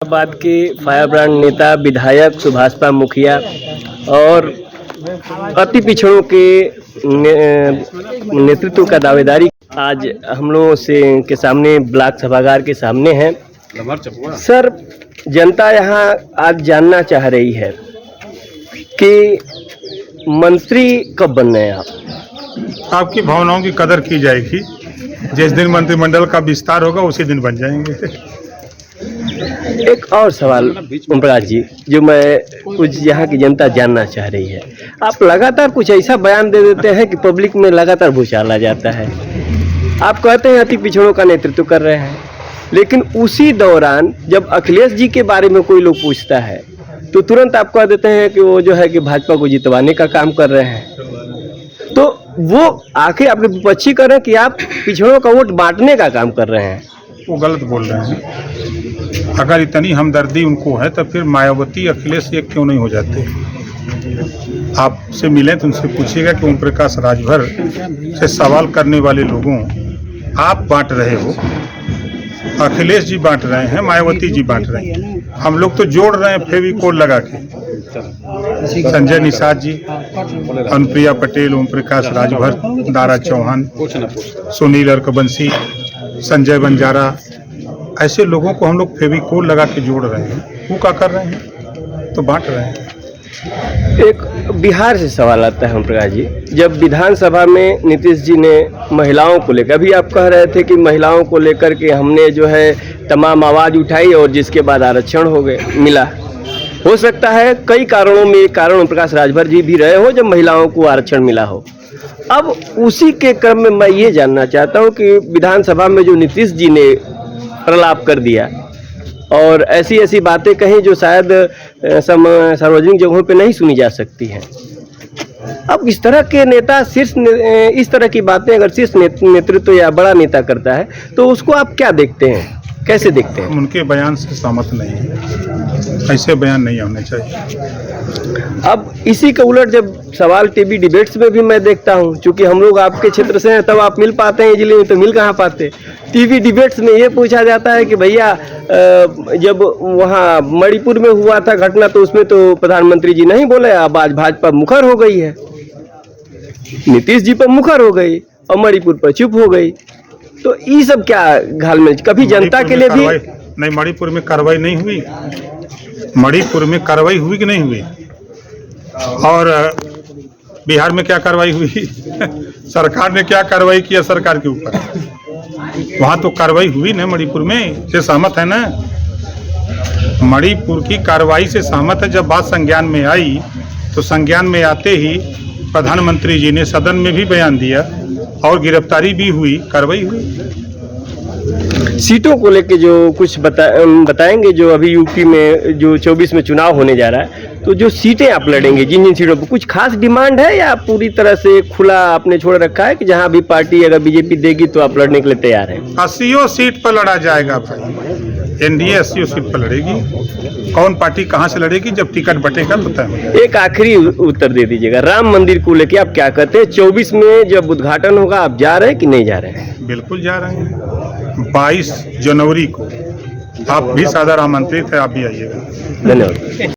बाद के fire brand नेता विधायक सुभाषपा मुखिया और अति पिछड़ों के नेतृत्व का दावेदारी आज हम लोगों से के सामने ब्लॉक सभागार के सामने है। सर, जनता यहाँ आज जानना चाह रही है कि मंत्री कब बनना है आप? आपकी भावनाओं की कदर की जाएगी। जिस दिन मंत्रिमंडल का विस्तार होगा उसी दिन बन जाएंगे। एक और सवाल ओम प्रकाश जी, जो मैं कुछ यहाँ की जनता जानना चाह रही है। आप लगातार कुछ ऐसा बयान दे देते हैं कि पब्लिक में लगातार भूचाल आ जाता है। आप कहते हैं अति पिछड़ों का नेतृत्व कर रहे हैं, लेकिन उसी दौरान जब अखिलेश जी के बारे में कोई लोग पूछता है तो तुरंत आप कह देते हैं कि वो जो है कि भाजपा को जितवाने का काम कर रहे हैं। तो वो आखिर आपके विपक्षी कर रहे हैं कि आप पिछड़ों का वोट बांटने का काम कर रहे हैं? वो गलत बोल रहे हैं। अगर इतनी हमदर्दी उनको है तो फिर मायावती अखिलेश एक क्यों नहीं हो जाते? आपसे मिले तो उनसे पूछिएगा कि ओम प्रकाश राजभर से सवाल करने वाले लोगों आप बांट रहे हो, अखिलेश जी बांट रहे हैं, मायावती जी बांट रहे हैं, हम लोग तो जोड़ रहे हैं फेविकोल लगा के। संजय निषाद जी, अनुप्रिया पटेल, ओम प्रकाश राजभर, दारा चौहान, सुनील अर्कबंसी, संजय बंजारा, ऐसे लोगों को हम लोग फेविकोल लगा के जोड़ रहे हैं। वो क्या कर रहे हैं? तो बांट रहे हैं। एक बिहार से सवाल आता है ओम प्रकाश जी, जब विधानसभा में नीतीश जी ने महिलाओं को लेकर, अभी आप कह रहे थे कि महिलाओं को लेकर के हमने जो है तमाम आवाज़ उठाई और जिसके बाद आरक्षण मिला। हो सकता है कई कारणों में एक कारण ओम प्रकाश राजभर जी भी रहे हो जब महिलाओं को आरक्षण मिला हो। अब उसी के क्रम में मैं ये जानना चाहता हूँ कि विधानसभा में जो नीतीश जी ने प्रलाप कर दिया और ऐसी ऐसी बातें कहीं जो शायद सार्वजनिक जगहों पे नहीं सुनी जा सकती हैं। अब इस तरह के नेता इस तरह की बातें अगर शीर्ष नेतृत्व या बड़ा नेता करता है तो उसको आप क्या देखते हैं, कैसे देखते हैं? उनके बयान से सहमत नहीं है, ऐसे बयान नहीं होने चाहिए। अब इसी के उलट जब सवाल टीवी डिबेट्स में भी मैं देखता हूं, चूंकि हम लोग आपके क्षेत्र से हैं तब आप मिल पाते हैं जिले में, तो मिल कहाँ पाते। टीवी डिबेट्स में ये पूछा जाता है कि भैया जब वहाँ मणिपुर में हुआ था घटना तो उसमें तो प्रधानमंत्री जी नहीं बोले, अब आज भाजपा मुखर हो गई है, नीतीश जी पर मुखर हो गई और मणिपुर पर चुप हो गई। तो ये सब क्या घालमेल? कभी जनता के लिए भी नहीं, मणिपुर में कार्रवाई नहीं हुई। मणिपुर में कार्रवाई हुई कि नहीं हुई? और बिहार में क्या कार्रवाई हुई? सरकार ने क्या कार्रवाई किया सरकार के ऊपर? वहाँ तो कार्रवाई हुई ना, मणिपुर में से सहमत है ना? मणिपुर की कार्रवाई से सहमत है। जब बात संज्ञान में आई तो संज्ञान में आते ही प्रधानमंत्री जी ने सदन में भी बयान दिया और गिरफ्तारी भी हुई, कार्रवाई हुई। सीटों को लेके जो कुछ बताएंगे, जो अभी यूपी में जो 24 में चुनाव होने जा रहा है, तो जो सीटें आप लड़ेंगे, जिन जिन सीटों पर कुछ खास डिमांड है या पूरी तरह से खुला आपने छोड़ रखा है कि जहां भी पार्टी अगर बीजेपी देगी तो आप लड़ने के लिए तैयार हैं? 80 सीट पर लड़ा जाएगा भाई। एनडीए 80 सीट पर लड़ेगी। कौन पार्टी कहां से लड़ेगी जब टिकट बटेगा पता है। एक आखिरी उत्तर दे दीजिएगा, राम मंदिर को लेके आप क्या कहते हैं? 24 में जब उद्घाटन होगा आप जा रहे हैं कि नहीं जा रहे हैं? बिल्कुल जा रहे हैं। 22 जनवरी को आप भी सादर आमंत्रित है, आप भी आइएगा। धन्यवाद।